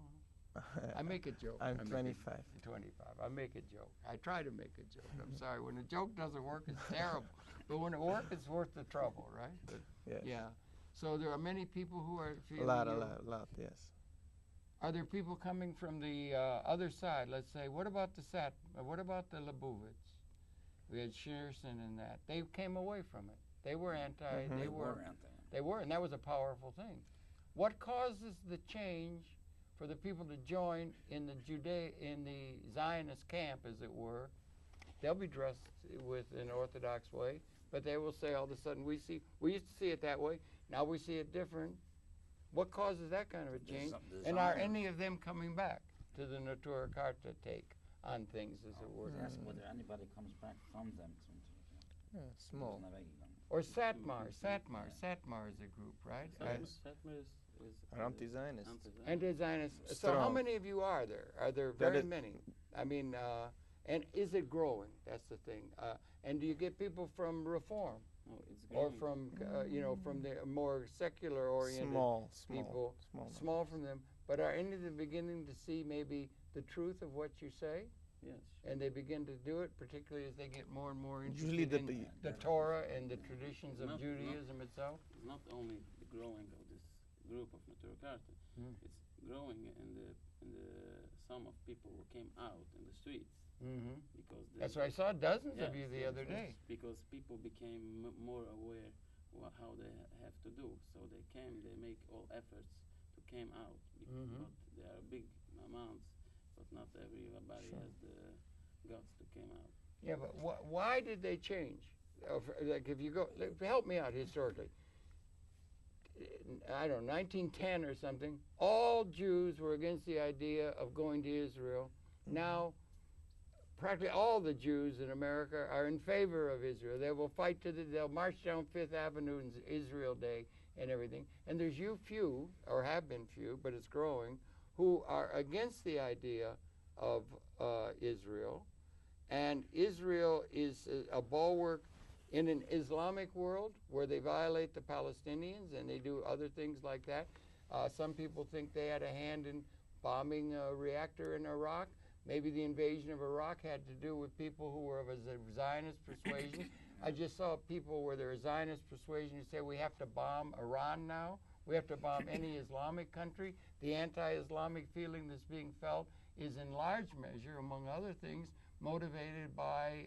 I make a joke. I'm 25. 25. I make a joke. I try to make a joke. I'm sorry. When a joke doesn't work, it's terrible. But when it works, it's worth the trouble, right? But, yes. Yeah. So there are many people who are feeling... A lot, yes. Are there people coming from the other side? Let's say, what about the Leibovitz? We had Shearson and that. They came away from it. They were anti. Mm-hmm. They were, and that was a powerful thing. What causes the change for the people to join in the Zionist camp, as it were? They'll be dressed with an Orthodox way, but they will say all of a sudden, we used to see it that way, now we see it different. What causes that kind of a change? And are any of them coming back to the Natura Carta take on things, as it were? Yes, whether anybody comes back from them. Small. Or Satmar. Satmar is a group, right? Satmar is anti-Zionist. Anti-Zionist. So how many of you are there? Are there very many? I mean, and is it growing? That's the thing. And do you get people from Reform? Or from, from the more secular-oriented people? Small from them. But are any of them beginning to see maybe the truth of what you say? Yes. And they begin to do it, particularly as they get more and more interested in the Torah and the traditions of Judaism itself? Not only the growing of this group of Natura Carta, it's growing in the sum of people who came out in the streets. Mm-hmm. Because that's why I saw dozens of you the other day. Because people became more aware how they have to do. So they make all efforts to come out. But there are big amounts, but not everybody has the guts to come out. Yeah, but why did they change? Like, if you go, help me out historically. I don't know, 1910 or something, all Jews were against the idea of going to Israel. Now, practically all the Jews in America are in favor of Israel. They will fight they'll march down Fifth Avenue on Israel Day and everything. And there's few, or have been few, but it's growing, who are against the idea of Israel. And Israel is a bulwark in an Islamic world where they violate the Palestinians and they do other things like that. Some people think they had a hand in bombing a reactor in Iraq. Maybe the invasion of Iraq had to do with people who were of a Zionist persuasion. I just saw people where they're a Zionist persuasion who say we have to bomb Iran now. We have to bomb any Islamic country. The anti-Islamic feeling that's being felt is in large measure, among other things, motivated by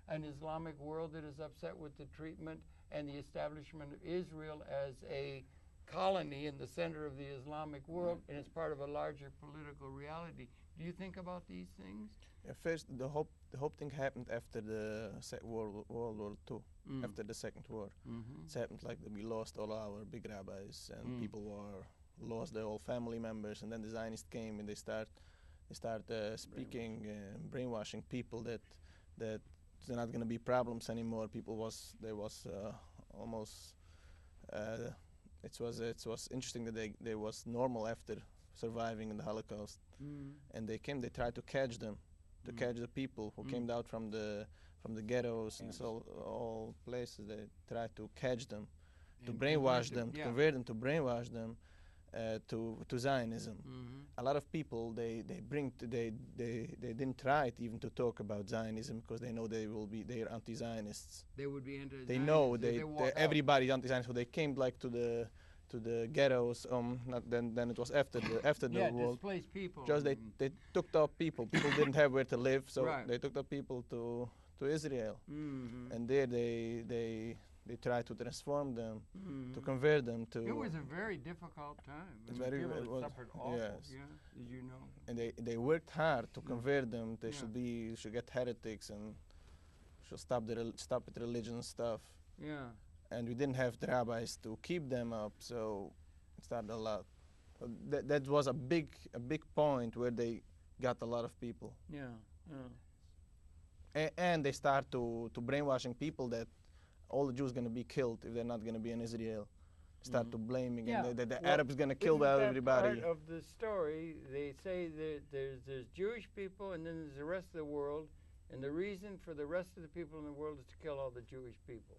an Islamic world that is upset with the treatment and the establishment of Israel as a colony in the center of the Islamic world, and it's part of a larger political reality. Do you think about these things? First, the whole thing happened after the World War II, after the Second War. It happened like that we lost all our big rabbis, and people lost their whole family members, and then the Zionists came and they start speaking, brainwashing people that there's not going to be problems anymore. It was interesting that they was normal after surviving in the Holocaust, and they tried to catch them, catch the people who came out from the ghettos and all places. They tried to catch them, to brainwash them, to convert them, to brainwash them to Zionism. A lot of people they didn't try it even to talk about Zionism because they know they're anti-Zionists. They would be anti-Zionist. They know everybody's anti-Zionist, so they came like to the ghettos. Then it was after the war. Displaced people. Just they took the people. People didn't have where to live, so they took the people to Israel, and there they tried to transform them, to convert them to. It was a very difficult time. People suffered awful. Yes. Yeah, did you know? And they worked hard to convert them. They should get heretics and should stop with religion stuff. Yeah. And we didn't have the rabbis to keep them up, so it started a lot. So that was a big point where they got a lot of people. Yeah. And they start to brainwashing people that all the Jews going to be killed if they're not going to be in Israel. Start to blaming, and the Arabs going to kill everybody. Part of the story, they say that there's Jewish people, and then there's the rest of the world, and the reason for the rest of the people in the world is to kill all the Jewish people.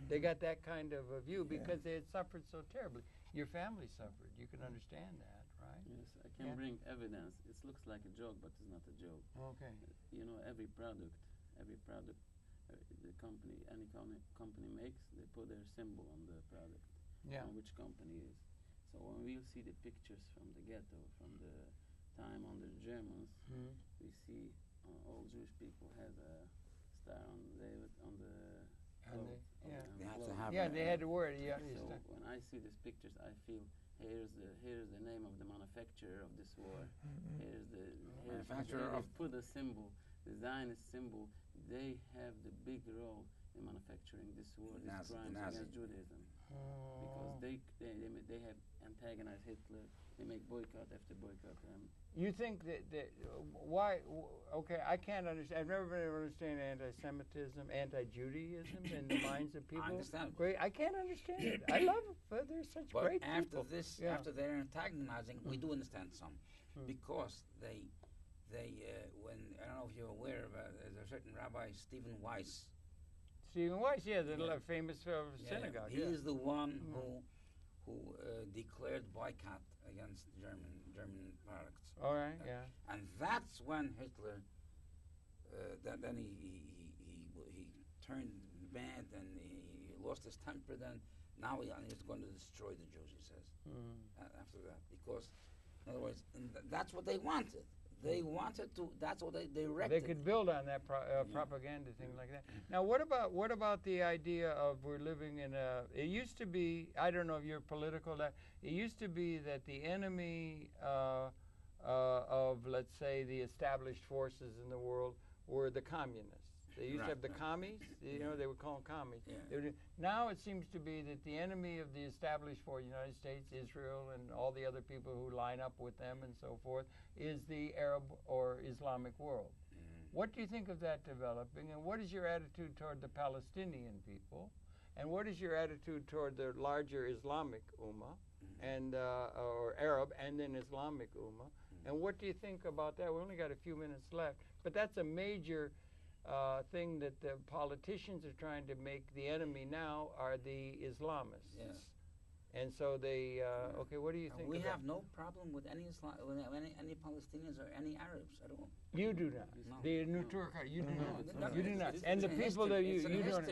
They got that kind of a view because they had suffered so terribly. Your family suffered. You can understand that, right? Yes, I can bring evidence. It looks like a joke, but it's not a joke. Okay. You know, every product, the company, any company makes, they put their symbol on the product, on which company is. So when we see the pictures from the ghetto, from the time under the Germans, we see all Jewish people had a star on the They have to have. They had to wear it. Yeah. So when I see these pictures, I feel here's the name of the manufacturer of this war. Here's Manufacturer they put a symbol, the Zionist symbol. They have the big role in manufacturing this war, these crimes against Judaism, because they have antagonized Hitler. They make boycott after boycott. You think that why? Okay, I can't understand. I've never been able to understand anti-Semitism, anti-Judaism in the minds of people. I understand. Great, I can't understand it. I love it, but they're such great people. After they're antagonizing, we do understand some, because they when I don't know if you're aware of there's a certain Rabbi Stephen Weiss. Stephen Weiss, the famous synagogue. He is the one who declared boycott against German products. All right, and that's when Hitler. Then he turned bad and he lost his temper. Then now he's going to destroy the Jews. He says after that, because in other words, that's what they wanted. They wanted to. That's what they directed. They could build on that propaganda thing like that. Now, what about the idea of we're living in a? It used to be. I don't know if you're political. It used to be that the enemy of, let's say, the established forces in the world were the communists. They used to have the commies. They would call them commies. Yeah. Now it seems to be that the enemy of the established for the United States, Israel, and all the other people who line up with them and so forth, is the Arab or Islamic world. What do you think of that developing, and what is your attitude toward the Palestinian people, and what is your attitude toward the larger Islamic Ummah, and or Arab and then Islamic Ummah, and what do you think about that? We only got a few minutes left, but that's a major thing that the politicians are trying to make the enemy now are the Islamists. Yes. And so they, what do you think? We have no problem with any Palestinians or any Arabs at all. You do not. No. The new Turk, you do not. You do not. It's And the people that you don't.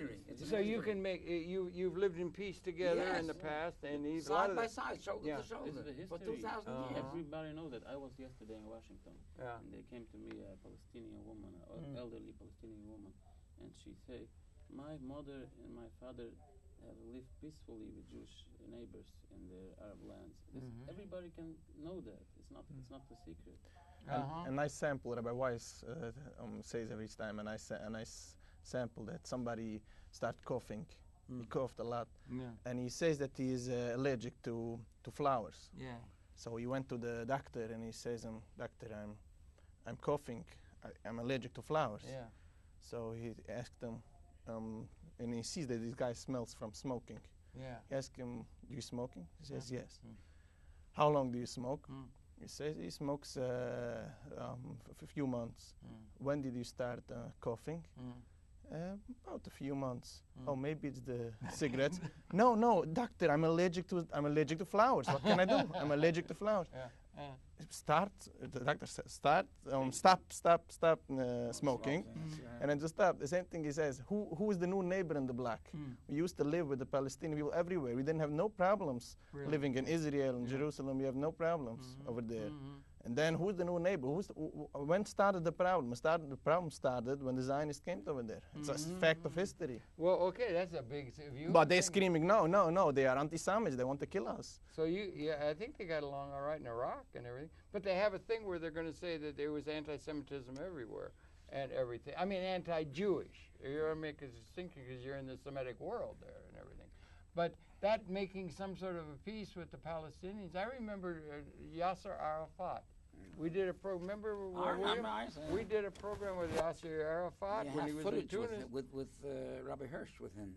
So you can can make you've lived in peace together in the past, and side by side, shoulder to shoulder, for 2,000 years. Everybody knows that. I was yesterday in Washington, and they came to me, a Palestinian woman, an elderly Palestinian woman, and she said, "My mother and my father have lived peacefully with Jewish neighbors in the Arab lands." Everybody can know that. It's not a secret. A nice sample Rabbi Weiss says every time, a nice sample that somebody started coughing. He coughed a lot, and he says that he is allergic to flowers. Yeah. So he went to the doctor and he says, "Doctor, I'm coughing. I'm allergic to flowers." Yeah. So he asked him, and he sees that this guy smells from smoking. Yeah. He asked him, "Do you smoking?" He says, "Yes." "How long do you smoke?" He says he smokes a few months. "When did you start coughing?" "About a few months." "Oh, maybe it's the cigarettes." No, doctor, I'm allergic to flowers. What can I do? I'm allergic to flowers. The doctor says, stop smoking, and then just stop. The same thing he says, who is the new neighbor in the block? We used to live with the Palestinian people everywhere. We didn't have no problems living in Israel and Jerusalem. We have no problems over there. And then who's the new neighbor? When started the problem? The problem started when the Zionists came over there. It's a fact of history. Well, okay, that's a big view. But they're screaming, no, they are anti-Semites. They want to kill us. So I think they got along all right in Iraq and everything. But they have a thing where they're going to say that there was anti-Semitism everywhere and everything. I mean, anti-Jewish. You're going to make a distinction because you're in the Semitic world there and everything. But that making some sort of a peace with the Palestinians. I remember Yasser Arafat. We did a program. Remember? We did a program with Yasser Arafat when he was in Tunis. With Rabbi Hirsch with him.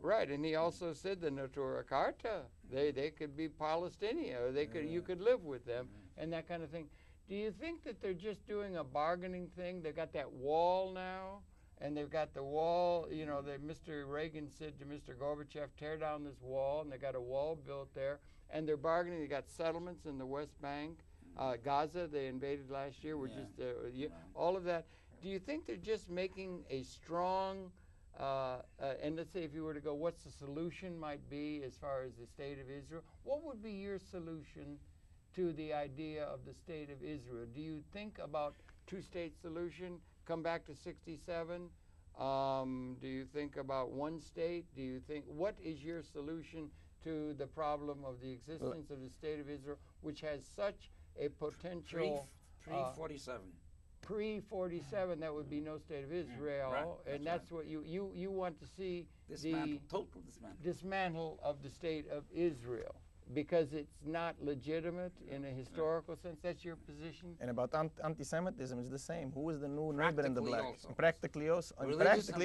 Right, and he also said the Natura Carta. They could be Palestinian. Or you could live with them and that kind of thing. Do you think that they're just doing a bargaining thing? They've got that wall now, and they've got the wall. That Mr. Reagan said to Mr. Gorbachev, "Tear down this wall," and they got a wall built there, and they're bargaining. They got settlements in the West Bank. Gaza, they invaded last year. All of that. Do you think they're just making a strong, and let's say if you were to go, what's the solution might be as far as the state of Israel? What would be your solution to the idea of the state of Israel? Do you think about two-state solution, come back to 67, Do you think about one state? Do you think, what is your solution to the problem of the existence of the state of Israel, which has such a potential... Pre-47. Pre-47, that would be no state of Israel, right, and that's what you want to see, total dismantle of the state of Israel, because it's not legitimate in a historical sense. That's your position? And about anti-Semitism, it's the same. Who is the new neighbor in the black? Also. Practically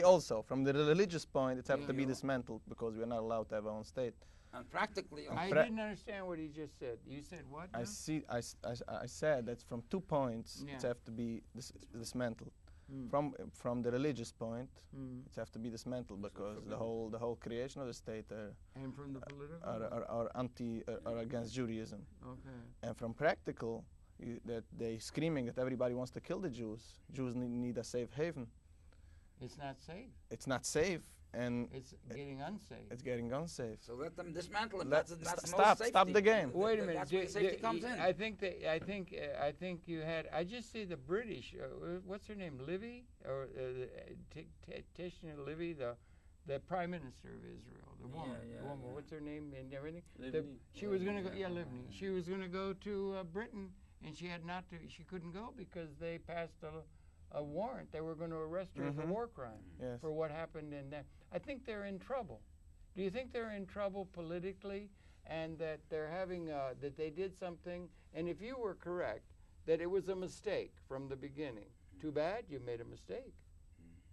also. From the religious point, it has to be dismantled because we are not allowed to have our own state. And practically also. I didn't understand what he just said. You said what? I said that from 2 points, it has to be dismantled. From the religious point, it has to be dismantled because the whole creation of the state and from the political are against Judaism. Okay. And from practical, that they screaming that everybody wants to kill the Jews. Jews need a safe haven. It's not safe. It's not safe, and it's getting unsafe. It's getting unsafe. So let them dismantle it. Stop the game. Wait a minute. That's where safety comes in. I think you had. I just see the British. What's her name? Livy or Tishna Livy, the Prime Minister of Israel, the woman. The woman. What's her name and everything? She was going to go. Yeah, Livni. She was going to go to Britain, and she had not to. She couldn't go because they passed a warrant. They were going to arrest her for war crime for what happened in that. I think they're in trouble. Do you think they're in trouble politically, and that they're having that they did something? And if you were correct that it was a mistake from the beginning, too bad you made a mistake.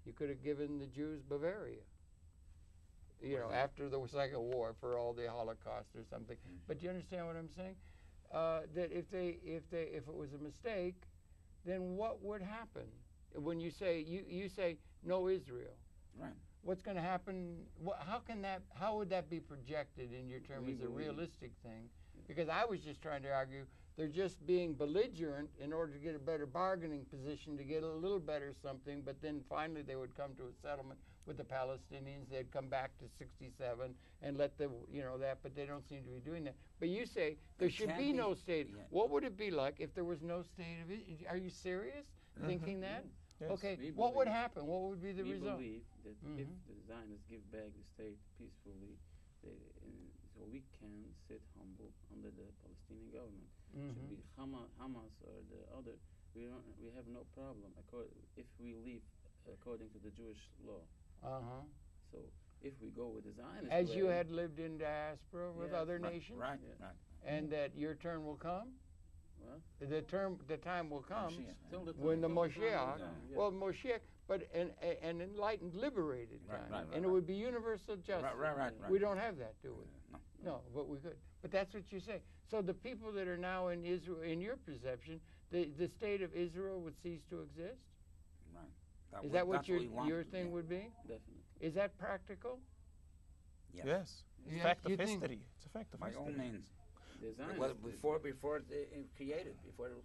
You could have given the Jews Bavaria. You know, after the Second War for all the Holocaust or something. But do you understand what I'm saying? That if it was a mistake, then what would happen? When you say you say no Israel, right? What's going to happen? How would that be projected in your terms as a realistic thing? Because I was just trying to argue they're just being belligerent in order to get a better bargaining position, to get a little better something. But then finally they would come to a settlement with the Palestinians. They'd come back to 67 and let them, that. But they don't seem to be doing that. But you say there should be no state. Yeah. What would it be like if there was no state of Israel? Are you serious? Thinking that? Yes. Okay, what would happen? What would be the result? We believe that if the Zionists give back the state peacefully, so we can sit humble under the Palestinian government. Should be Hamas or the other. We have no problem if we live according to the Jewish law. So if we go with the Zionist as way, you had lived in diaspora with other nations, right, and that your turn will come. Well, the time will come when the Moshiach, Moshiach, but an enlightened, liberated time, and it would be universal justice. Right. We don't have that, do we? No, but we could. But that's what you say. So the people that are now in Israel, in your perception, the state of Israel would cease to exist? Right. Is that what your thing would be? Definitely. Is that practical? Yes. It's a fact of history. It's a fact of history. By all means. Well, before it was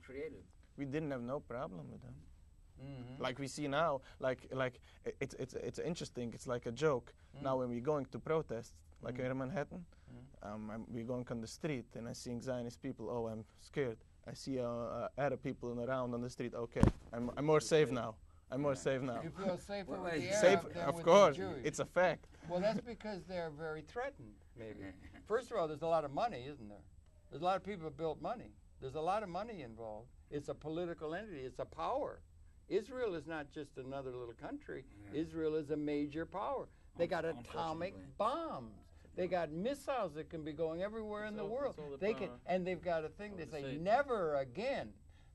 created. We didn't have no problem with them. Like we see now, like it's interesting. It's like a joke. Now when we're going to protest, like here in Manhattan, we're going on the street and I see Zionist people. Oh, I'm scared. I see Arab people around on the street. Okay, I'm more safe now. I'm more safe now. You feel safer with the safe, Arab than of with course. the Jews. It's a fact. Well, that's because they're very threatened, maybe. First of all, there's a lot of money, isn't there? There's a lot of people who built money. There's a lot of money involved. It's a political entity. It's a power. Israel is not just another little country. Israel is a major power. They got atomic bombs. They got missiles that can be going everywhere in the world. And they've got a thing. They say never again.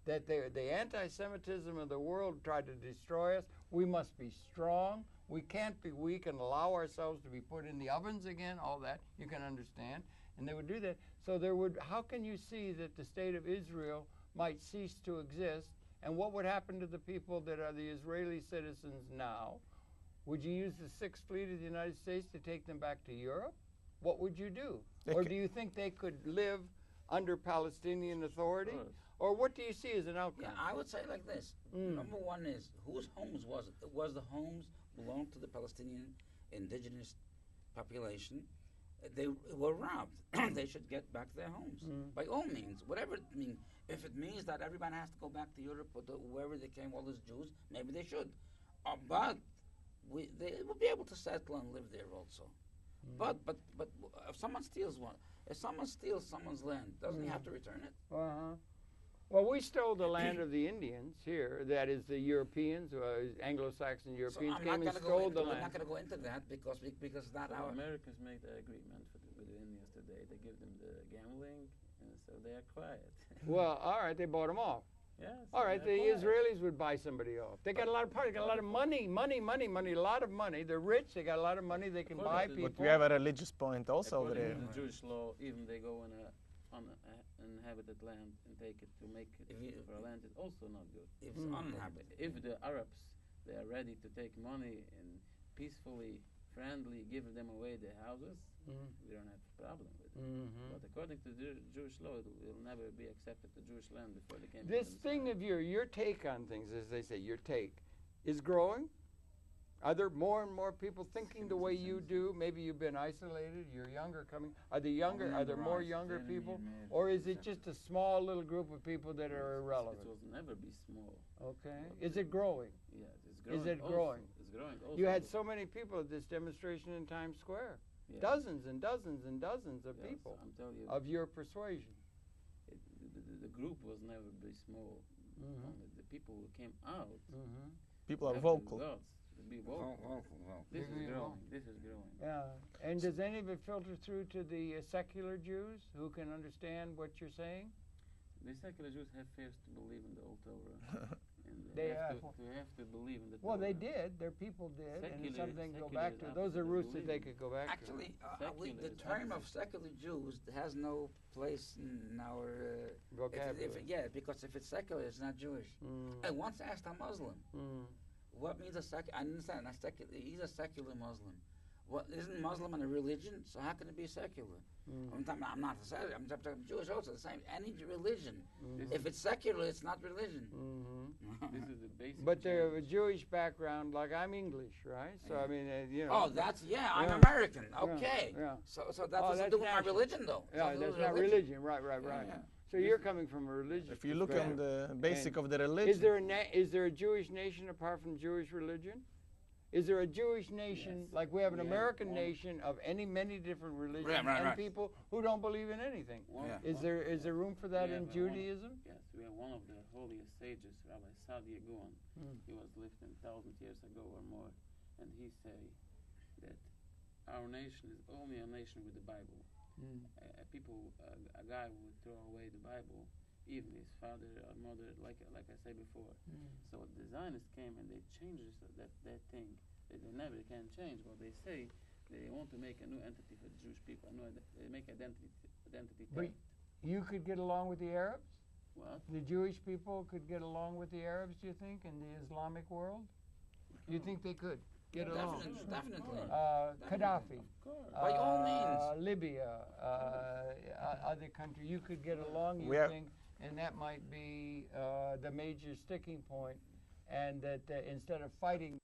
That the anti-Semitism of the world tried to destroy us. We must be strong. We can't be weak and allow ourselves to be put in the ovens again. All that you can understand, and they would do that. So how can you see that the state of Israel might cease to exist, and what would happen to the people that are the Israeli citizens now? Would you use the Sixth Fleet of the United States to take them back to Europe? What would you do? Or do you think they could live under Palestinian authority? Or what do you see as an outcome? Yeah, I would say like this. Number one is, whose homes was it? It was the homes belonged to the Palestinian indigenous population. They were robbed. They should get back to their homes. By all means, whatever it means. If it means that everybody has to go back to Europe or wherever they came, all those Jews, maybe they should. But they will be able to settle and live there also. But if someone steals someone's land, doesn't he have to return it? Well, we stole the land of the Indians here. That is, the Europeans, Anglo-Saxon Europeans came and stole the land. I'm not going to go into that because that our Americans make the agreement with the Indians today. They give them the gambling, and so they are quiet. Well, all right, they bought them off. Yes. All right, the Israelis would buy somebody off. They got a lot of power. They got a lot of money, a lot of money. They're rich. They got a lot of money. They can buy people. But we have a religious point also over there. In the Jewish law, even they go on uninhabited land and take it to make it for land, it's also not good. If it's uninhabited. If the Arabs, they are ready to take money and peacefully, friendly, give them away their houses, we don't have a problem with it. But according to the Jewish law, it will never be accepted the Jewish land before they came. This thing of your take on things, as they say, your take, is growing. Are there more and more people thinking the way you do? Maybe you've been isolated. You're younger coming. Are there more younger people, or is it just a small little group of people that are irrelevant? It will never be small. Okay. Is it growing? Yes, it's growing. Is it growing? It's growing. Also. You had so many people at this demonstration in Times Square. Yes. Dozens and dozens and dozens of people I'm telling you, of your persuasion. The group was never be small. Only the people who came out. People are vocal. Be vocal. This is growing. This is growing. Yeah. And does any of it filter through to the secular Jews who can understand what you're saying? The secular Jews have first to believe in the old Torah. They have to believe in the Torah. Well, they did. Their people did. And it's something to go back to. Those are roots that they could go back Actually, to. The term of secular Jews has no place in our vocabulary. Because if it's secular, it's not Jewish. I once asked a Muslim, what means a secular? I understand. He's a secular Muslim. What isn't Muslim a religion? So how can it be secular? I'm not secular. I'm talking Jewish also. The same. Any religion. If it's secular, it's not religion. This is the basic. But they're of a Jewish background, like I'm English, right? So I mean, Oh, I'm American. Okay. Yeah. So that doesn't do with my religion, though. Yeah, that's not religion. Right. Yeah. So you're coming from a religious. If you look on the basic of the religion, is there a Jewish nation apart from Jewish religion? Is there a Jewish nation like we have an American nation of many different religions and people who don't believe in anything? Is there room for that in Judaism? Yes, we have one of the holiest sages, Rabbi Sadia Gaon. He was lived 1,000 years ago or more, and he say that our nation is only a nation with the Bible. A guy would throw away the Bible, even his father or mother, like I said before. So the Zionists came and they changed that thing that they never can change. What they say, they want to make a new entity for the Jewish people. They make identity But you could get along with the Arabs? What? The Jewish people could get along with the Arabs, do you think, in the Islamic world? Do you think they could get along? Definitely. Gaddafi. By all means. Libya, other countries. You could get along, you think, and that might be the major sticking point, and that instead of fighting